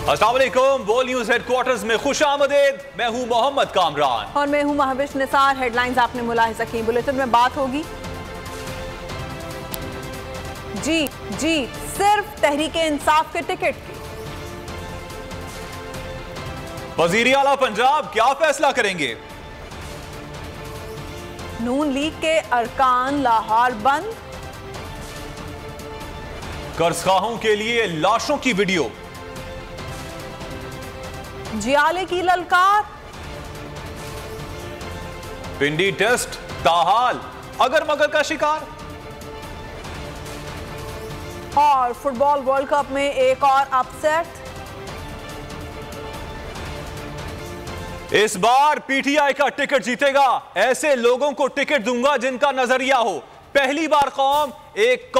अस्सलाम वालेकुम, बोल न्यूज हेडक्वार्टर्स में खुशामदीद। मैं हूं मोहम्मद कामरान और मैं हूं महविश निसार। हेडलाइंस आपने मुलाहिजा की। बुलेटिन में बात होगी जी सिर्फ तहरीके इंसाफ के टिकट की। वजीर आला पंजाब क्या फैसला करेंगे? नून लीग के अरकान लाहौर बंद। कर्जखाहों के लिए लाशों की वीडियो। जियाले की ललकार। पिंडी टेस्ट ताहाल अगर मगर का शिकार। और फुटबॉल वर्ल्ड कप में एक और अपसेट। इस बार पीटीआई का टिकट जीतेगा। ऐसे लोगों को टिकट दूंगा जिनका नजरिया हो पहली बार कौम एक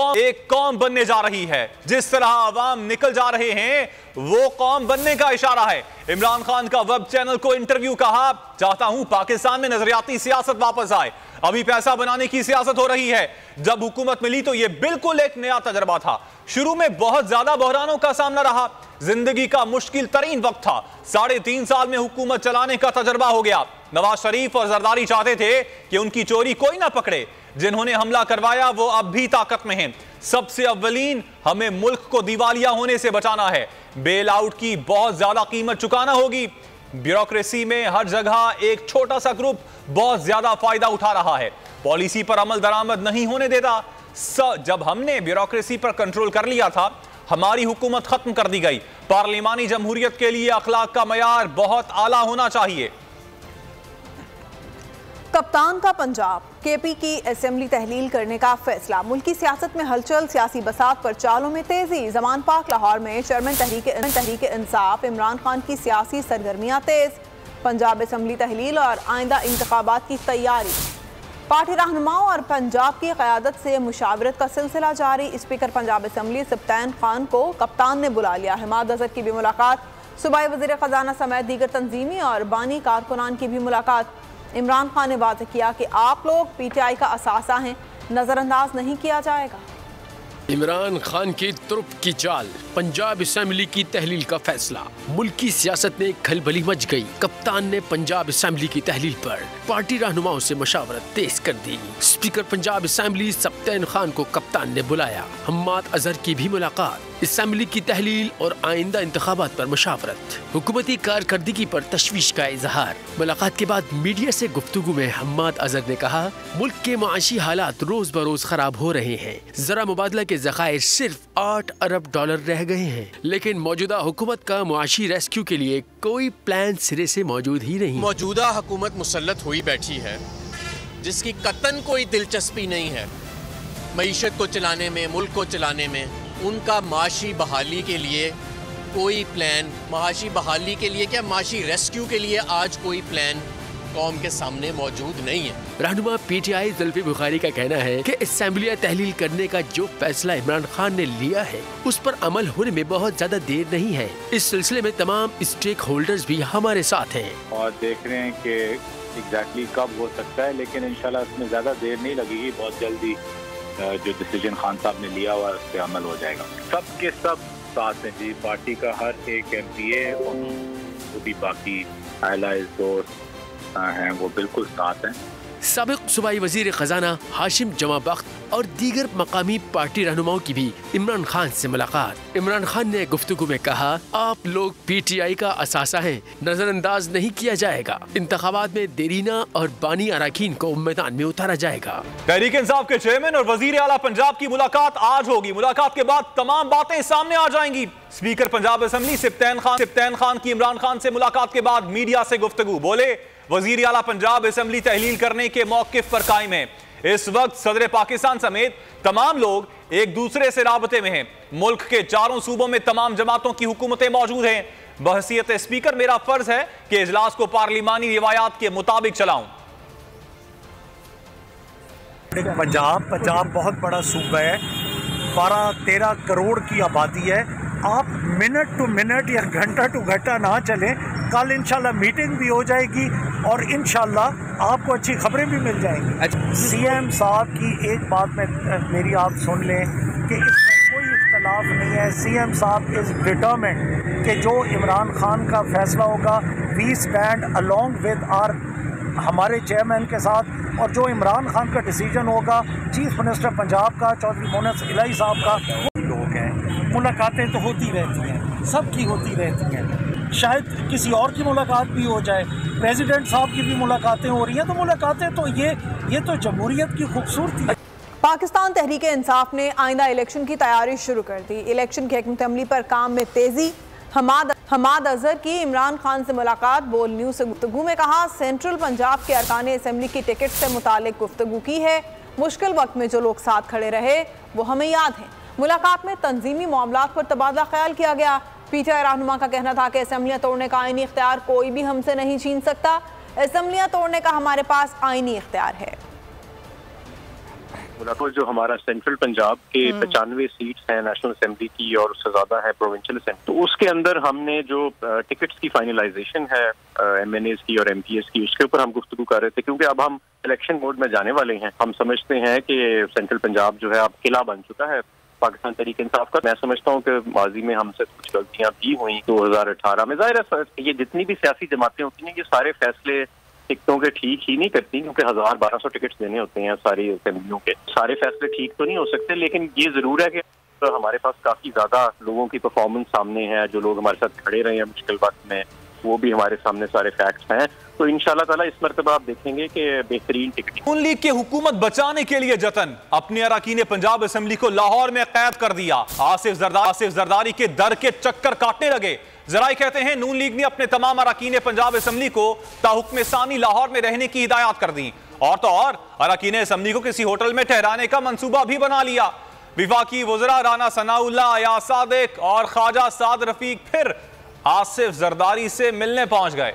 कौम बनने जा रही है। जिस तरह अवाम निकल जा रहे हैं वो कौम बनने का इशारा है। इमरान खान का वेब चैनल को इंटरव्यू कहा, चाहता हूं पाकिस्तान में नजरियाती सियासत वापस आए। अभी पैसा बनाने की सियासत हो रही है। जब हुकूमत मिली तो यह बिल्कुल एक नया तजर्बा था। शुरू में बहुत ज्यादा बहरानों का सामना रहा। जिंदगी का मुश्किल तरीन वक्त था। 3.5 साल में हुकूमत चलाने का तजर्बा हो गया। नवाज शरीफ और जरदारी चाहते थे कि उनकी चोरी कोई ना पकड़े। जिन्होंने हमला करवाया वो अब भी ताकत में हैं। सबसे अव्वलीन हमें मुल्क को दिवालिया होने से बचाना है। बेल आउट की बहुत ज्यादा कीमत चुकाना होगी। ब्यूरोक्रेसी में हर जगह एक छोटा सा ग्रुप बहुत ज्यादा फायदा उठा रहा है। पॉलिसी पर अमल दरामद नहीं होने देता। जब हमने ब्यूरोक्रेसी पर कंट्रोल कर लिया था हमारी हुकूमत खत्म कर दी गई। पार्लिमानी जमहूरियत के लिए अखलाक का मयार बहुत आला होना चाहिए। कप्तान का पंजाब केपी की असेंबली तहलील करने का फैसला। मुल्की सियासत में हलचल, सियासी बसात पर चालों में तेजी। जमान पाक लाहौर में चेयरमैन तहरीक इंसाफ इमरान खान की सियासी सरगर्मियां तेज। पंजाब असेंबली तहलील और आइंदा इंतखाबात की तैयारी। पार्टी रहनुमाओं और पंजाब की क़यादत से मुशावरत का सिलसिला जारी। स्पीकर पंजाब असेंबली सप्तान खान को कप्तान ने बुला लिया। हिमाद अजहर की भी मुलाकात। सूबाई वज़ीर ख़जाना समेत दीगर तंजीमी और बानी कारकुनान की भी मुलाकात। इमरान खान ने वाज़ेह किया कि आप लोग पीटीआई का असासा हैं, नज़रअंदाज नहीं किया जाएगा। इमरान खान की तुर्क की चाल, पंजाब असेंबली की तहलील का फैसला। मुल्की सियासत में खलबली मच गई। कप्तान ने पंजाब असेंबली की तहलील पर पार्टी रहनुमाओं से मशावरत तेज कर दी। स्पीकर पंजाब असेंबली सप्तान खान को कप्तान ने बुलाया। हम्माद अजहर की भी मुलाकात। असेंबली की तहलील और आइंदा इंतखाबात पर मशावरत। हुकूमती कारकर्दगी पर तशवीश का इजहार। मुलाकात के बाद मीडिया से गुफ्तगू में हम्माद अजहर ने कहा, मुल्क के माशी हालात रोज बरोज खराब हो रहे हैं। जरा मुबादला के ज़खायर सिर्फ 8 अरब डॉलर रह गए हैं। लेकिन मौजूदा हुकूमत का मुआशी रेस्क्यू के लिए कोई प्लान सिरे से मौजूद ही नहीं। मौजूदा हुकूमत मुसल्लत हुई बैठी है जिसकी कतन कोई दिलचस्पी नहीं है मईशत को चलाने में, मुल्क को चलाने में। उनका माशी बहाली के लिए कोई प्लान, माशी बहाली के लिए क्या, माशी रेस्क्यू के लिए आज कोई प्लान कौम के सामने मौजूद नहीं है। रहनुमा पीटीआई जुल्फी बुखारी का कहना है कि असेंबली तहलील करने का जो फैसला इमरान खान ने लिया है उस पर अमल होने में बहुत ज्यादा देर नहीं है। इस सिलसिले में तमाम स्टेक होल्डर्स भी हमारे साथ हैं और देख रहे हैं कि एग्जैक्टली कब हो सकता है, लेकिन इंशाल्लाह इसमें ज्यादा देर नहीं लगेगी। बहुत जल्दी जो डिसीजन खान साहब ने लिया हुआ उस पर अमल हो जाएगा। सब के सब साथ हैं जी, पार्टी का हर एक MPA और वो भी बाकी allies दोस्त हैं वो बिल्कुल साथ हैं। साबिक सूबाई वजीर खजाना हाशिम जमा बख्त और दीगर मकामी पार्टी रहनुमाओं की भी इमरान खान से मुलाकात। इमरान खान ने गुफ्तगू में कहा, आप लोग पीटीआई का असासा हैं, नजरअंदाज नहीं किया जाएगा। इंतखाबात में देरीना और बानी अरकान को मैदान में उतारा जाएगा। तहरीक इंसाफ के चेयरमैन और वजीर आला पंजाब की मुलाकात आज होगी। मुलाकात के बाद तमाम बातें सामने आ जाएंगी। स्पीकर पंजाब असेंबली सप्तान खान की इमरान खान से मुलाकात के बाद मीडिया से गुफ्तगू। बोले, वजीर आला पंजाब असेंबली तहलील करने के मौकिफ पर कायम है। इस वक्त सदर पाकिस्तान समेत तमाम लोग एक दूसरे से राबते में हैं। मुल्क के चारों सूबों में तमाम जमातों की हुकूमतें मौजूद हैं। बहसीयत स्पीकर मेरा फर्ज है कि इजलास को पार्लिमानी रिवायात के मुताबिक चलाऊं। पंजाब बहुत बड़ा सूबा है, 12-13 करोड़ की आबादी है। आप मिनट टू मिनट या घंटा टू घंटा ना चलें। कल इंशाल्लाह मीटिंग भी हो जाएगी और इंशाल्लाह आपको अच्छी खबरें भी मिल जाएंगी। CM साहब की एक बात में मेरी आप सुन लें कि इसमें कोई इख्तलाफ इंसाफ नहीं है। CM साहब इज़ डिटर्मिन्ड कि जो इमरान खान का फैसला होगा, we stand along with our हमारे चेयरमैन के साथ, और जो इमरान खान का डिसीजन होगा चीफ मिनिस्टर पंजाब का चौधरी मोहम्मद इलाही साहब का, वो लोग हैं। मुलाकातें तो होती रहती हैं, सबकी होती रहती हैं, शायद किसी और की मुलाकात भी हो जाए, प्रेसिडेंट साहब की भी मुलाकातें हो रही हैं, तो मुलाकातें तो ये तो जमहूरियत की खूबसूरती है। पाकिस्तान तहरीक इंसाफ ने आइंदा इलेक्शन की तैयारी शुरू कर दी। इलेक्शन की हिकमत अमली पर काम में तेजी। हमाद अजहर की इमरान खान से मुलाकात। बोल न्यूज़ से गुफ्तगू में कहा, सेंट्रल पंजाब के अरकान असम्बली की टिकट से मुतालिक गुफ्तगू की है। मुश्किल वक्त में जो लोग साथ खड़े रहे वो हमें याद हैं। मुलाकात में तंजीमी मामलात पर तबादला ख्याल किया गया। PTI रहनुमा का कहना था कि असम्बलियाँ तोड़ने का आईनी इख्तियार कोई भी हमसे नहीं छीन सकता। असम्बलियाँ तोड़ने का हमारे पास आईनी इख्तियार है। जो हमारा सेंट्रल पंजाब के 95 सीट्स हैं नेशनल असेंबली की और उससे ज्यादा है प्रोविंशियल असेंबली, तो उसके अंदर हमने जो टिकट्स की फाइनलाइजेशन है MNAs की और MPs की, उसके ऊपर हम गुफ्तगू कर रहे थे, क्योंकि अब हम इलेक्शन मोड में जाने वाले हैं। हम समझते हैं कि सेंट्रल पंजाब जो है अब किला बन चुका है पाकिस्तान तहरीक इंसाफ का। मैं समझता हूँ कि माजी में हमसे कुछ गलतियां भी हुई 2018 में। जाहिर है ये जितनी भी सियासी जमातें होती हैं ये सारे फैसले टिकटों के ठीक ही नहीं करती, क्योंकि 1000-1200 टिकट्स देने होते हैं सारी असेंबलियों के। सारे फैसले ठीक तो नहीं हो सकते, लेकिन ये जरूर है कि तो हमारे पास काफी ज्यादा लोगों की परफॉर्मेंस सामने है, जो लोग हमारे साथ खड़े रहे हैं मुश्किल वक्त में, वो भी हमारे सामने सारे फैक्ट्स हैं। तो इंशाल्लाह ताला इस मरतबा आप देखेंगे कि बेहतरीन टिकट। नून लीग की हुकूमत बचाने के लिए जतन। अपने अरकान पंजाब असेंबली को लाहौर में कैद कर दिया। आसिफ जरदारी के दर के चक्कर काटने लगे। जराई कहते हैं नून लीग ने अपने तमाम अरकान पंजाब असेंबली को ताहुक्म सानी लाहौर में रहने की हिदायत कर दी। और तो और अरकान असेंबली को किसी होटल में ठहराने का मंसूबा भी बना लिया। विफाकी वज़रा राना सनाउल्लाह, अयाज सादिक और ख्वाजा साद रफीक फिर आसिफ जरदारी से मिलने पहुंच गए।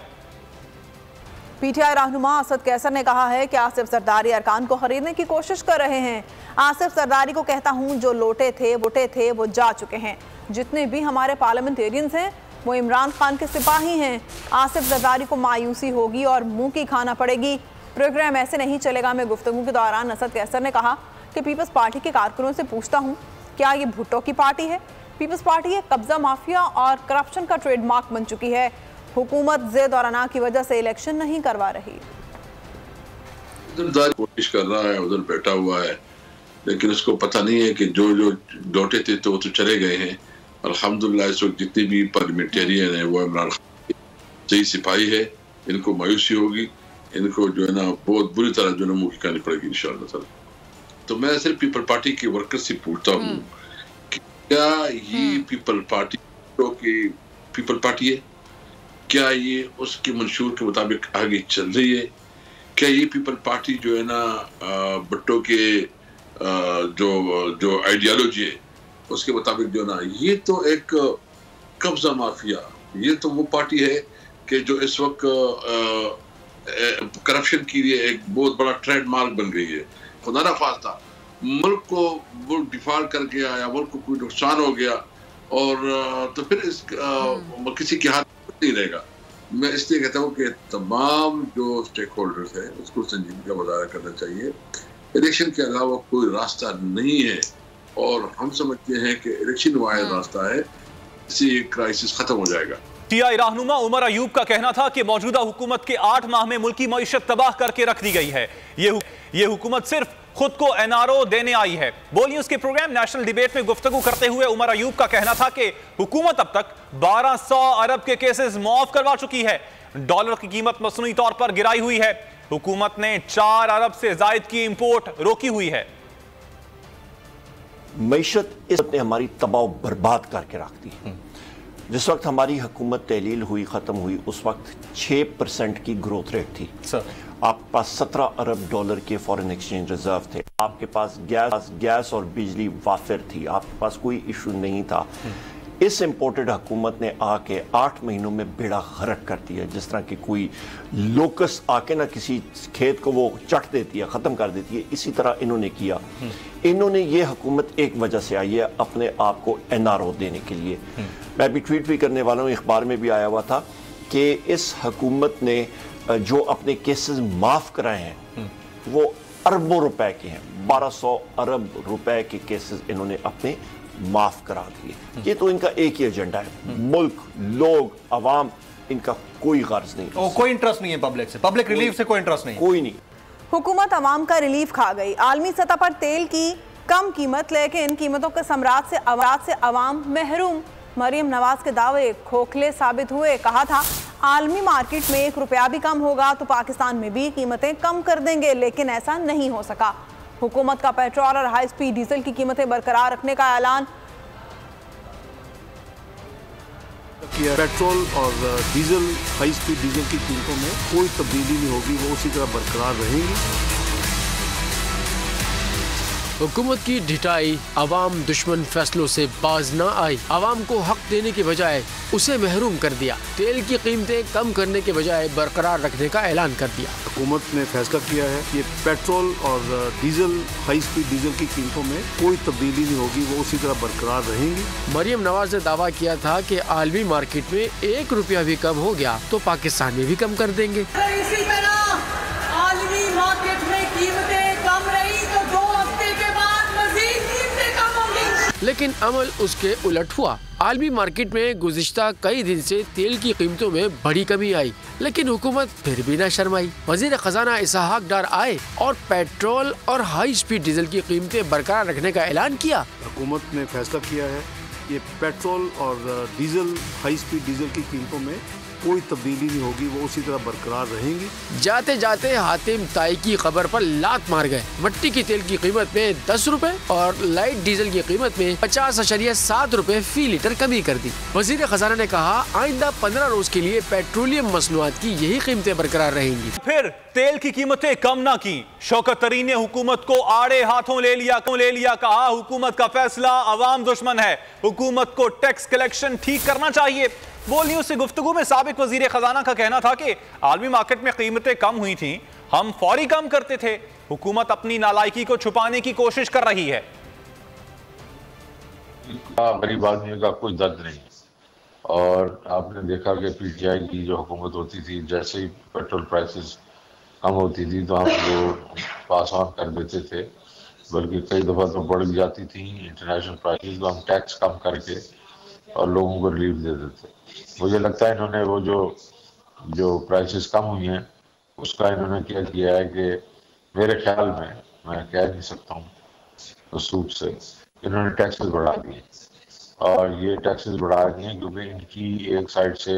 PTI रहनुमा असद कैसर ने कहा है कि आसिफ जरदारी अरकान को खरीदने की कोशिश कर रहे हैं। आसिफ जरदारी को कहता हूं, जो लोटे थे वोटे थे वो जा चुके हैं। जितने भी हमारे पार्लियामेंटेरियंस हैं वो इमरान खान के सिपाही हैं। आसिफ जरदारी को मायूसी होगी और मुंह की खाना पड़ेगी। प्रोग्राम ऐसे नहीं चलेगा। मैं गुफ्तगू के दौरान असद कैसर ने कहा कि पीपल्स पार्टी के कारकुनों से पूछता हूँ, क्या ये भुट्टो की पार्टी है? पीपल्स पार्टी एक कब्जा माफिया और करप्शन का ट्रेडमार्क बन चुकी है। हुकूमत ज़ेद और अना की वजह से इलेक्शन नहीं करवा रही। उधर कोशिश कर रहा है, उधर बैठा हुआ है, लेकिन उसको पता नहीं है कि जो लौटे थे तो वो तो चले गए हैं। अल्हम्दुलिल्लाह इस वक्त जितने भी पार्लियामेंटेरियन है वो इमरान खान सही सिपाही है। इनको मायूसी होगी, इनको जो है ना बहुत बुरी तरह जो है मुंह की खानी पड़ेगी इंशाअल्लाह। तो मैं सिर्फ पीपल पार्टी के वर्कर से पूछता हूँ कि क्या ये पीपल पार्टी है? क्या ये उसके मंशूर के मुताबिक आगे चल रही है? क्या ये पीपल पार्टी जो है ना भुट्टो के जो आइडियोलॉजी है उसके मुताबिक जो ना, ये तो एक कब्जा माफिया, ये तो वो पार्टी है कि जो इस वक्त करप्शन के लिए एक बहुत बड़ा ट्रेडमार्क बन गई है। खुदा ना खास्ता मुल्क डिफॉल्ट कर गया या मुल्क को कोई नुकसान हो गया और तो फिर इस किसी के हाथ नहीं रहेगा। मैं इसलिए कहता हूँ कि तमाम जो स्टेक होल्डर्स हैं उसको संजीदगी का मुजाहरा करना चाहिए। इलेक्शन के अलावा कोई रास्ता नहीं है और हम समझते हैं कि इलेक्शन वाहिद रास्ता है, इससे ये क्राइसिस खत्म हो जाएगा। PTI रहनुमा उमर अयूब का कहना था कि मौजूदा हुकूमत के 8 माह में मुल्क की मईशत तबाह करके रख दी गई है। ये हुकूमत सिर्फ खुद को NRO देने आई है। बोल न्यूज़ के प्रोग्राम नेशनल डिबेट में गुफ्तगू करते हुए उमर अयूब का कहना था कि हुकूमत अब तक 1200 अरब के केसेस माफ करवा चुकी है। डॉलर की कीमत मसनूई तौर पर गिराई हुई है। हुकूमत ने 4 अरब से जायद की इंपोर्ट रोकी हुई है। मईशत इस ने हमारी तबाह बर्बाद करके रख दी। जिस वक्त हमारी हुकूमत तहलील हुई, ख़त्म हुई, उस वक्त 6% की ग्रोथ रेट थी। आपके पास 17 अरब डॉलर के फॉरेन एक्सचेंज रिजर्व थे। आपके पास गैस और बिजली वाफिर थी। आपके पास कोई इशू नहीं था। इस इम्पोर्टेड हुकूमत ने आके 8 महीनों में बेड़ा गर्क कर दिया। जिस तरह की कोई लोकस आके ना किसी खेत को वो चट देती है, ख़त्म कर देती है, इसी तरह इन्होंने किया। इन्होंने ये हुकूमत एक वजह से आई है, अपने आप को NRO देने के लिए। मैं भी ट्वीट भी करने वाला हूँ, अखबार में भी आया हुआ था कि इस हुकूमत ने जो अपने केसेस माफ़ कराए हैं वो अरबों रुपए के हैं। 1200 अरब रुपए के केसेस इन्होंने अपने माफ करा दिए। ये तो इनका एक ही एजेंडा है, मुल्क, लोग, अवाम, इनका कोई गर्ज नहीं, कोई इंटरेस्ट नहीं है पब्लिक से, पब्लिक रिलीफ से कोई इंटरेस्ट नहीं, कोई नहीं। हुकूमत अवाम का रिलीफ खा गई। आलमी सतह पर तेल की कम कीमत, लेकिन कीमतों के सम्राट से अवाम महरूम। मरियम नवाज के दावे खोखले साबित हुए। कहा था आलमी मार्केट में 1 रुपया भी कम होगा तो पाकिस्तान में भी कीमतें कम कर देंगे, लेकिन ऐसा नहीं हो सका। हुकूमत का पेट्रोल और हाई स्पीड डीजल की कीमतें बरकरार रखने का ऐलान। पेट्रोल और डीजल, हाई स्पीड डीजल की कीमतों में कोई तब्दीली नहीं होगी, वो उसी तरह बरकरार रहेंगी। हुकूमत की ढिठाई, अवाम दुश्मन फैसलों से बाज न आई। अवाम को हक देने के बजाय उसे महरूम कर दिया। तेल की कीमतें कम करने के बजाय बरकरार रखने का ऐलान कर दिया। हुकूमत ने फैसला किया है कि पेट्रोल और डीजल, हाई स्पीड डीजल की कीमतों में कोई तब्दीली नहीं होगी, वो उसी तरह बरकरार रहेंगी। मरियम नवाज ने दावा किया था कि आलमी मार्केट में 1 रुपया भी कम हो गया तो पाकिस्तान में भी कम कर देंगे। इसी तरह आलमी मार्केट में कीमतें कम रही तो 2 हफ्ते के बाद मजीद कीमतें कम होंगी। लेकिन अमल उसके उलट हुआ। आलमी मार्केट में गुज़िश्ता कई दिन से तेल की कीमतों में बड़ी कमी आई, लेकिन हुकूमत फिर भी न शर्माई। वज़ीर ख़जाना इसहाक डार आए और पेट्रोल और हाई स्पीड डीजल की कीमतें बरकरार रखने का ऐलान किया। हुकूमत ने फैसला किया है कि पेट्रोल और डीजल, हाई स्पीड डीजल की कीमतों में कोई तब्दीली नहीं होगी, वो उसी तरह बरकरार रहेंगी। जाते जाते हातिम ताई की खबर पर लात मार गए। मट्टी की तेल की कीमत में 10 रुपए और लाइट डीजल की कीमत में 50.7 रुपए फी लीटर कमी कर दी। वजीर खजाना ने कहा आइंदा 15 रोज के लिए पेट्रोलियम मसनूआत की यही कीमतें बरकरार रहेंगी। फिर तेल की कीमतें कम ना की। शौकत तरीन ने हुकूमत को आड़े हाथों ले लिया। कहा हुकूमत का फैसला अवाम दुश्मन है, हुकूमत को टैक्स कलेक्शन ठीक करना चाहिए। बोल न्यूज से गुफ्तगू में साबिक वजीर खजाना का कहना था कि आलमी मार्केट में कीमतें कम हुई थी, हम फौरी कम करते थे। हुकूमत अपनी नालायकी को छुपाने की कोशिश कर रही है। गरीब आदमी का कोई दर्द नहीं। और आपने देखा कि पीटीआई की जो हुकूमत होती थी, जैसे ही पेट्रोल प्राइसेस कम होती थी तो हम लोग पास ऑन कर देते थे, बल्कि कई दफ़ा तो बढ़ जाती थी इंटरनेशनल प्राइसेस, तो हम टैक्स कम करके और लोगों को रिलीफ दे देते। मुझे लगता है इन्होंने वो जो प्राइसेस कम हुई हैं उसका इन्होंने क्या किया है कि मेरे ख्याल में, मैं कह नहीं सकता हूँ उसूल से, इन्होंने टैक्सेस बढ़ा दिए। और ये टैक्सेस बढ़ा दिए क्योंकि इनकी एक साइड से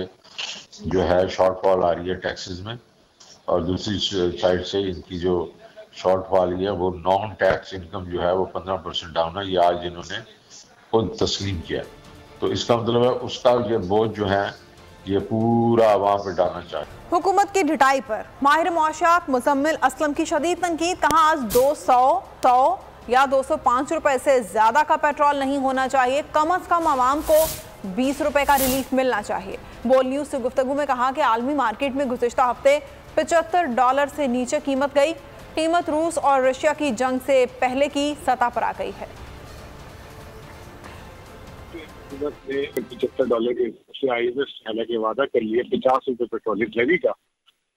जो है शॉर्टफॉल आ रही है टैक्सेस में, और दूसरी साइड से इनकी जो शॉर्टफॉल है वो नॉन टैक्स इनकम जो है वो 15% डाउन है। ये आज इन्होंने खुद तस्लीम किया। तो इसका मतलब है उसका ये बोझ जो है ये पूरा आवाम पे डालना चाहिए। हुकूमत की ढिठाई पर माहिर मुआशियात मुजम्मिल असलम की शदीद तनकीद। कहा आज 200 या 205 रुपए से ज्यादा का पेट्रोल नहीं होना चाहिए, कम अज कम आवाम को 20 रुपए का रिलीफ मिलना चाहिए। बोल न्यूज से गुफ्तगू में कहा कि आलमी मार्केट में गुज़िश्ता हफ्ते $75 से नीचे कीमत गई। कीमत रूस और रशिया की जंग से पहले की सतह पर आ गई है। ने $75 के IMF हालांकि वादा कर लिया 50 रुपए पेट्रोल लेवी का,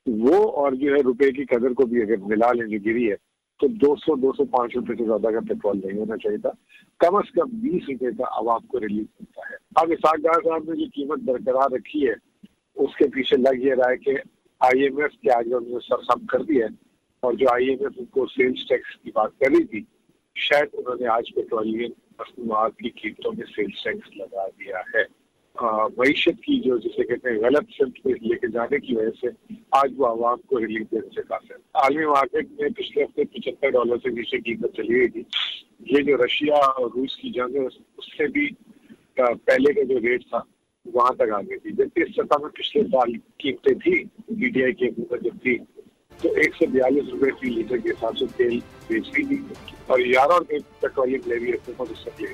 वो और जो है रुपए की कदर को भी अगर मिला लेने गिरी है तो 200-205 रुपए से ज्यादा का पेट्रोल नहीं होना चाहिए था। कम से कम 20 रुपए का आवाम को रिलीफ मिलता है। अब इसहाक डार साहब ने जो कीमत बरकरार रखी है उसके पीछे लग ये रहा है कि IMF के आगे उन्होंने सरसम कर दिया है, और जो IMF उनको सेल्स टैक्स की बात कर रही थी, शायद उन्होंने आज पेट्रोलियम मसनूआत की कीमतों में सेल्स टैक्स लगा दिया है। मईशत की जो जिसे कहते हैं गलत सिमत में लेके जाने की वजह से आज वो आवाम को रिलीफ देने से काफी। आलमी मार्केट में पिछले हफ्ते $75 से नीचे कीमत चली गई थी। ये जो रशिया और रूस की जंग है उससे भी पहले का जो रेट था वहां तक आ गई थी। जबकि इस सतह में पिछले साल कीमतें थी, PTI की हुकूमत जब थी तो 142 रुपए फी लीटर के हिसाब से तेल बेच रही थी, और 11 रुपए पेट्रोलियम लेवी हुकूमत उससे ले।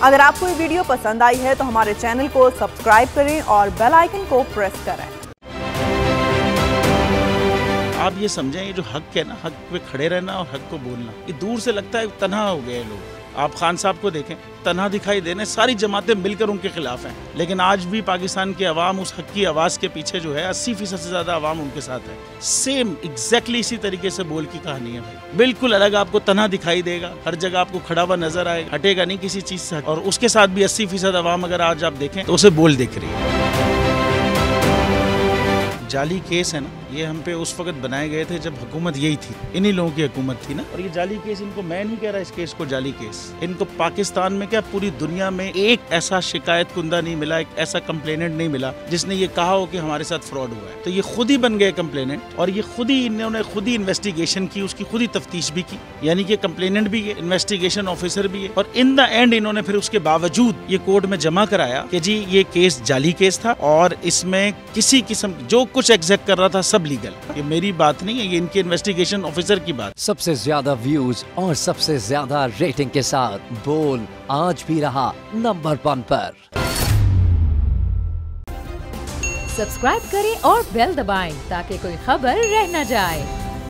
अगर आपको ये वीडियो पसंद आई है तो हमारे चैनल को सब्सक्राइब करें और बेल आइकन को प्रेस करें। आप ये समझें, ये जो हक है ना, हक पे खड़े रहना और हक को बोलना, ये दूर से लगता है तन्हा हो गए लोग, आप खान साहब को देखें, तन्हा दिखाई देने, सारी जमातें मिलकर उनके खिलाफ हैं, लेकिन आज भी पाकिस्तान की आवाम उस हक की आवाज़ के पीछे जो है 80% से ज़्यादा आवाम उनके साथ है। सेम एग्जैक्टली इसी तरीके से बोल की कहानी है भाई, बिल्कुल अलग आपको तन्हा दिखाई देगा, हर जगह आपको खड़ा हुआ नजर आएगा, हटेगा नहीं किसी चीज़ से। और उसके साथ भी 80% आवाम अगर आज आप देखें तो उसे बोल दिख रही है। जाली केस है ना, ये हम पे उस वक्त बनाए गए थे जब हुकूमत यही थी, इन्हीं लोगों की हुकूमत थी ना। और ये जाली केस, इनको मैं नहीं कह रहा इस केस को जाली केस, इनको पाकिस्तान में क्या पूरी दुनिया में एक ऐसा शिकायत कुंदा नहीं मिला, एक ऐसा कंप्लेनेंट नहीं मिला जिसने ये कहा हो कि हमारे साथ फ्रॉड हुआ है। तो ये खुद ही बन गए कंप्लेनेंट और ये खुद ही इन्होंने खुद ही इन्वेस्टिगेशन की, उसकी खुद ही तफ्तीश भी की, यानी कि कंप्लेनेंट भी है, इन्वेस्टिगेशन ऑफिसर भी है। और इन द एंड इन्होंने फिर उसके बावजूद ये कोर्ट में जमा कराया कि जी ये केस जाली केस था और इसमें किसी किस्म जो कुछ एग्जैक्ट कर रहा था सब लीगल। ये मेरी बात नहीं है, ये इनके इन्वेस्टिगेशन ऑफिसर की बात। सबसे ज्यादा व्यूज और सबसे ज्यादा रेटिंग के साथ बोल आज भी रहा नंबर 1 पर। सब्सक्राइब करें और बेल दबाएं ताकि कोई खबर रह न जाए।